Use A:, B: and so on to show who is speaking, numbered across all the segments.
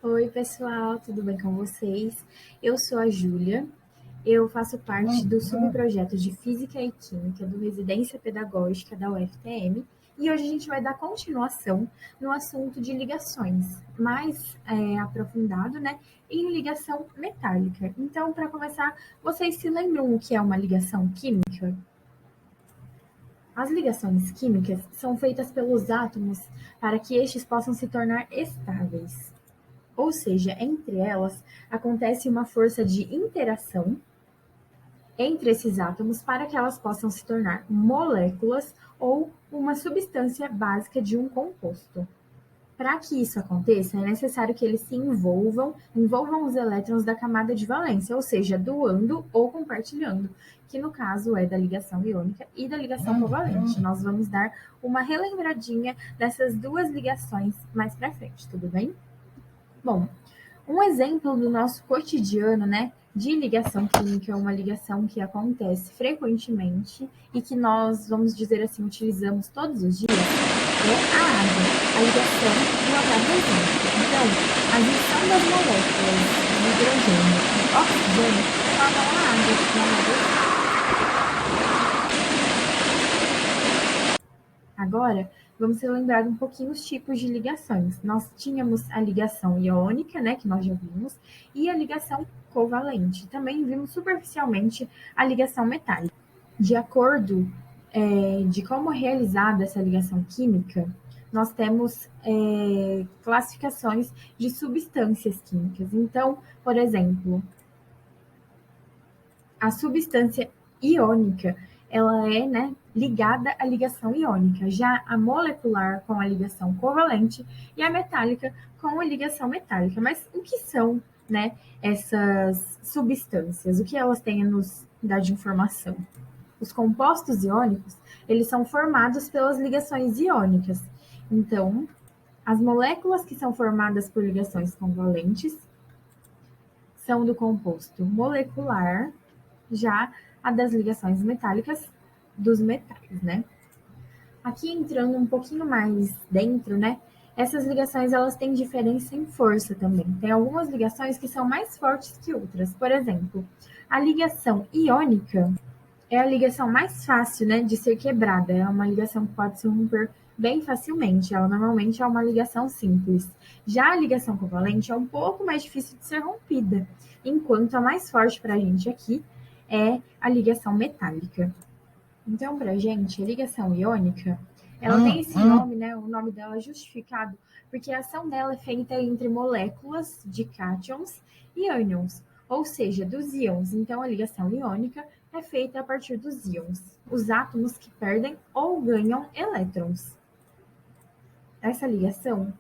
A: Oi, pessoal, tudo bem com vocês? Eu sou a Júlia, eu faço parte do subprojeto de Física e Química do Residência Pedagógica da UFTM e hoje a gente vai dar continuação no assunto de ligações, mais aprofundado, né, em ligação metálica. Então, para começar, vocês se lembram o que é uma ligação química? As ligações químicas são feitas pelos átomos para que estes possam se tornar estáveis. Ou seja, entre elas acontece uma força de interação entre esses átomos para que elas possam se tornar moléculas ou uma substância básica de um composto. Para que isso aconteça, é necessário que eles se envolvam os elétrons da camada de valência, ou seja, doando ou compartilhando, que no caso é da ligação iônica e da ligação covalente. Nós vamos dar uma relembradinha dessas duas ligações mais para frente, tudo bem? Bom, um exemplo do nosso cotidiano, né, de ligação química, é uma ligação que acontece frequentemente e que nós, vamos dizer assim, utilizamos todos os dias, é a água, a ligação do H2O. Então, a junção das moléculas de hidrogênio e oxigênio formam a água, o H2O. Agora, vamos relembrar um pouquinho os tipos de ligações. Nós tínhamos a ligação iônica, né, que nós já vimos, e a ligação covalente. Também vimos superficialmente a ligação metálica. De acordo de como é realizada essa ligação química, nós temos classificações de substâncias químicas. Então, por exemplo, a substância iônica, ela é, né, ligada à ligação iônica, já a molecular com a ligação covalente e a metálica com a ligação metálica. Mas o que são, né, essas substâncias? O que elas têm a nos dar de informação? Os compostos iônicos, eles são formados pelas ligações iônicas. Então, as moléculas que são formadas por ligações covalentes são do composto molecular, já a das ligações metálicas dos metais, né? Aqui entrando um pouquinho mais dentro, né? Essas ligações elas têm diferença em força também. Tem algumas ligações que são mais fortes que outras. Por exemplo, a ligação iônica é a ligação mais fácil, né, de ser quebrada. É uma ligação que pode se romper bem facilmente. Ela normalmente é uma ligação simples. Já a ligação covalente é um pouco mais difícil de ser rompida, enquanto a mais forte para a gente aqui é a ligação metálica. Então, para a gente, a ligação iônica, ela tem esse nome, né? O nome dela é justificado porque a ação dela é feita entre moléculas de cátions e ânions, ou seja, dos íons. Então, a ligação iônica é feita a partir dos íons, os átomos que perdem ou ganham elétrons. Essa ligação,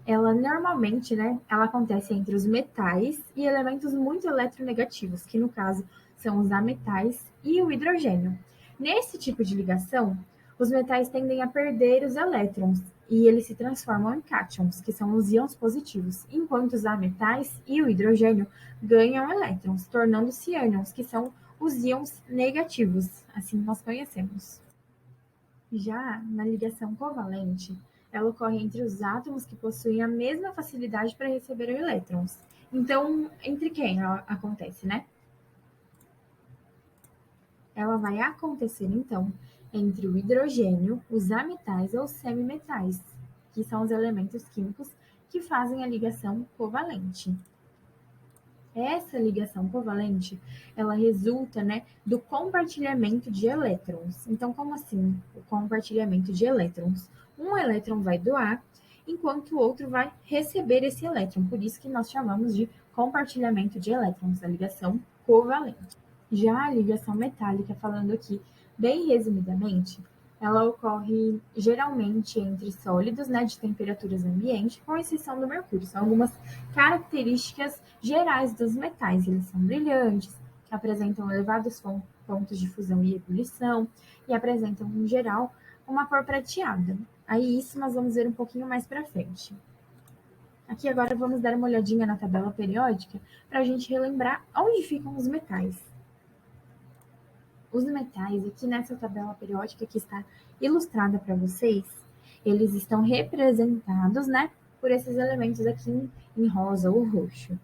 A: ela normalmente, né, ela acontece entre os metais e elementos muito eletronegativos, que no caso são os ametais e o hidrogênio. Nesse tipo de ligação, os metais tendem a perder os elétrons e eles se transformam em cátions, que são os íons positivos, enquanto os ametais e o hidrogênio ganham elétrons, tornando-se ânions, que são os íons negativos, assim nós conhecemos. Já na ligação covalente, ela ocorre entre os átomos que possuem a mesma facilidade para receber elétrons. Então, entre quem ela acontece, né? Ela vai acontecer, então, entre o hidrogênio, os ametais ou semimetais, que são os elementos químicos que fazem a ligação covalente. Essa ligação covalente, ela resulta, né, do compartilhamento de elétrons. Então, como assim o compartilhamento de elétrons? Um elétron vai doar, enquanto o outro vai receber esse elétron. Por isso que nós chamamos de compartilhamento de elétrons, a ligação covalente. Já a ligação metálica, falando aqui bem resumidamente, ela ocorre geralmente entre sólidos, né, de temperaturas ambiente, com exceção do mercúrio. São algumas características gerais dos metais. Eles são brilhantes, apresentam elevados pontos de fusão e ebulição e apresentam, em geral, uma cor prateada. Aí isso nós vamos ver um pouquinho mais para frente. Aqui agora vamos dar uma olhadinha na tabela periódica para a gente relembrar onde ficam os metais. Os metais, aqui nessa tabela periódica que está ilustrada para vocês, eles estão representados, né, por esses elementos aqui em rosa ou roxo.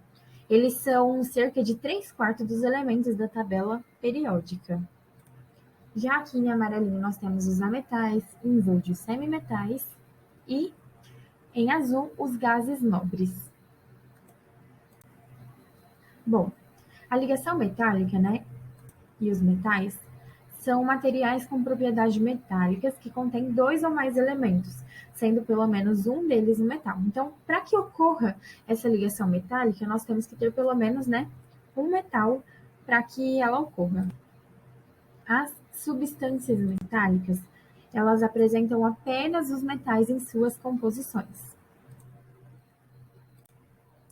A: Eles são cerca de 3/4 dos elementos da tabela periódica. Já aqui em amarelinho nós temos os ametais, em verde os semimetais e em azul os gases nobres. Bom, a ligação metálica, né, e os metais são materiais com propriedades metálicas que contêm 2 ou mais elementos, sendo pelo menos um deles um metal. Então, para que ocorra essa ligação metálica, nós temos que ter pelo menos, né, um metal para que ela ocorra. As substâncias metálicas, elas apresentam apenas os metais em suas composições.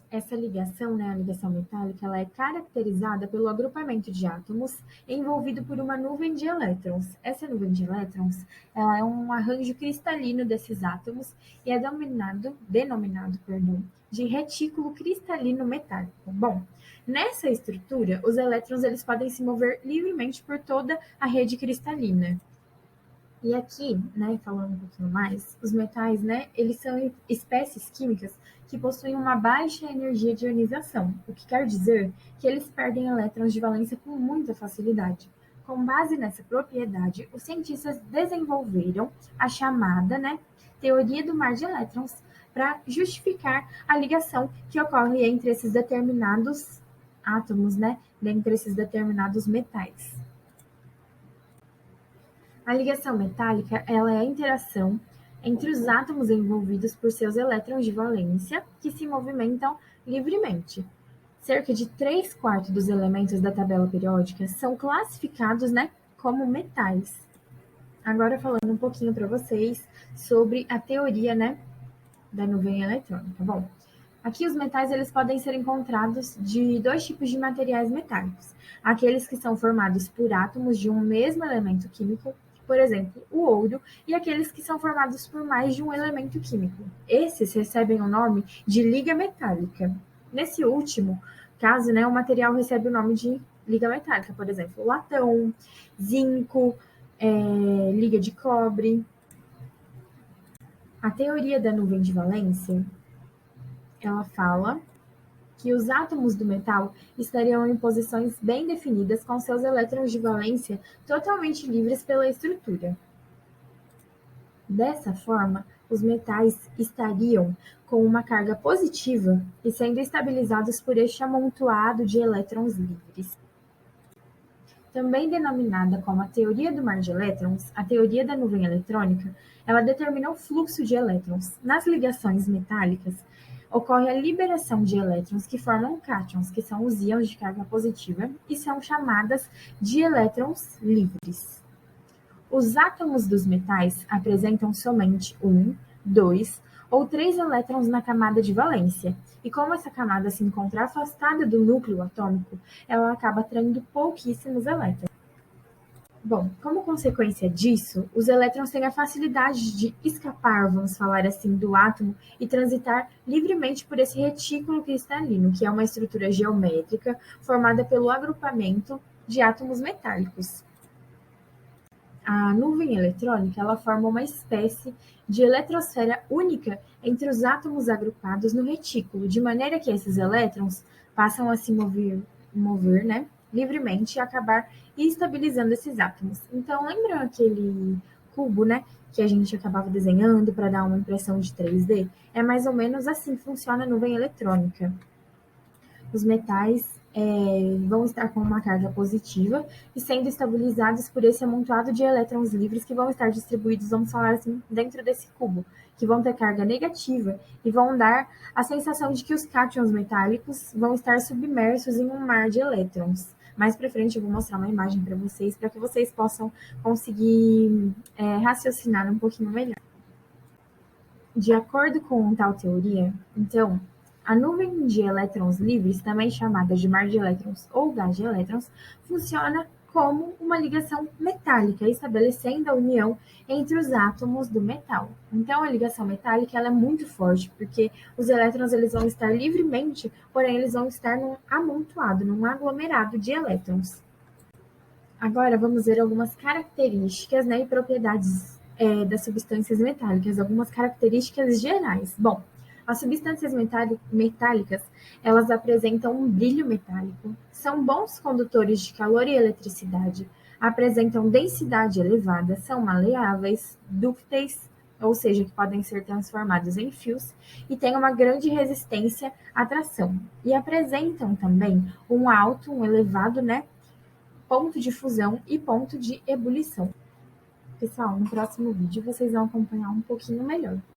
A: Essa ligação, né, a ligação metálica, ela é caracterizada pelo agrupamento de átomos envolvido por uma nuvem de elétrons. Essa nuvem de elétrons, ela é um arranjo cristalino desses átomos e é denominado, de retículo cristalino metálico. Bom, nessa estrutura, os elétrons eles podem se mover livremente por toda a rede cristalina. E aqui, né, falando um pouquinho mais, os metais, né, eles são espécies químicas que possuem uma baixa energia de ionização, o que quer dizer que eles perdem elétrons de valência com muita facilidade. Com base nessa propriedade, os cientistas desenvolveram a chamada, né, teoria do mar de elétrons para justificar a ligação que ocorre entre esses determinados átomos, né, entre esses determinados metais. A ligação metálica ela é a interação entre os átomos envolvidos por seus elétrons de valência que se movimentam livremente. Cerca de 3/4 dos elementos da tabela periódica são classificados, né, como metais. Agora falando um pouquinho para vocês sobre a teoria, né, da nuvem eletrônica. Bom, aqui os metais eles podem ser encontrados de 2 tipos de materiais metálicos. Aqueles que são formados por átomos de um mesmo elemento químico, por exemplo, o ouro, e aqueles que são formados por mais de um elemento químico. Esses recebem o nome de liga metálica. Nesse último caso, né, o material recebe o nome de liga metálica, por exemplo, latão, zinco, liga de cobre. A teoria da nuvem de valência, ela fala que os átomos do metal estariam em posições bem definidas com seus elétrons de valência totalmente livres pela estrutura. Dessa forma, os metais estariam com uma carga positiva e sendo estabilizados por este amontoado de elétrons livres. Também denominada como a teoria do mar de elétrons, a teoria da nuvem eletrônica, ela determina o fluxo de elétrons. Nas ligações metálicas, ocorre a liberação de elétrons que formam cátions, que são os íons de carga positiva, e são chamadas de elétrons livres. Os átomos dos metais apresentam somente 1, 2 ou 3 elétrons na camada de valência, e como essa camada se encontra afastada do núcleo atômico, ela acaba atraindo pouquíssimos elétrons. Bom, como consequência disso, os elétrons têm a facilidade de escapar, vamos falar assim, do átomo e transitar livremente por esse retículo cristalino, que é uma estrutura geométrica formada pelo agrupamento de átomos metálicos. A nuvem eletrônica ela forma uma espécie de eletrosfera única entre os átomos agrupados no retículo, de maneira que esses elétrons passam a se mover, né, livremente e acabar estabilizando esses átomos. Então, lembra aquele cubo, né, que a gente acabava desenhando para dar uma impressão de 3D? É mais ou menos assim que funciona a nuvem eletrônica. Os metais vão estar com uma carga positiva e sendo estabilizados por esse amontoado de elétrons livres que vão estar distribuídos, vamos falar assim, dentro desse cubo, que vão ter carga negativa e vão dar a sensação de que os cátions metálicos vão estar submersos em um mar de elétrons. Mais para frente eu vou mostrar uma imagem para que vocês possam conseguir raciocinar um pouquinho melhor. De acordo com tal teoria, então, a nuvem de elétrons livres, também chamada de mar de elétrons ou gás de elétrons, funciona como uma ligação metálica, estabelecendo a união entre os átomos do metal. Então, a ligação metálica ela é muito forte, porque os elétrons eles vão estar livremente, porém eles vão estar num amontoado, num aglomerado de elétrons. Agora, vamos ver algumas características, né, e propriedades das substâncias metálicas, algumas características gerais. Bom, As substâncias metálicas, elas apresentam um brilho metálico, são bons condutores de calor e eletricidade, apresentam densidade elevada, são maleáveis, dúcteis, ou seja, que podem ser transformados em fios, e têm uma grande resistência à tração. E apresentam também um elevado, né, ponto de fusão e ponto de ebulição. Pessoal, no próximo vídeo vocês vão acompanhar um pouquinho melhor.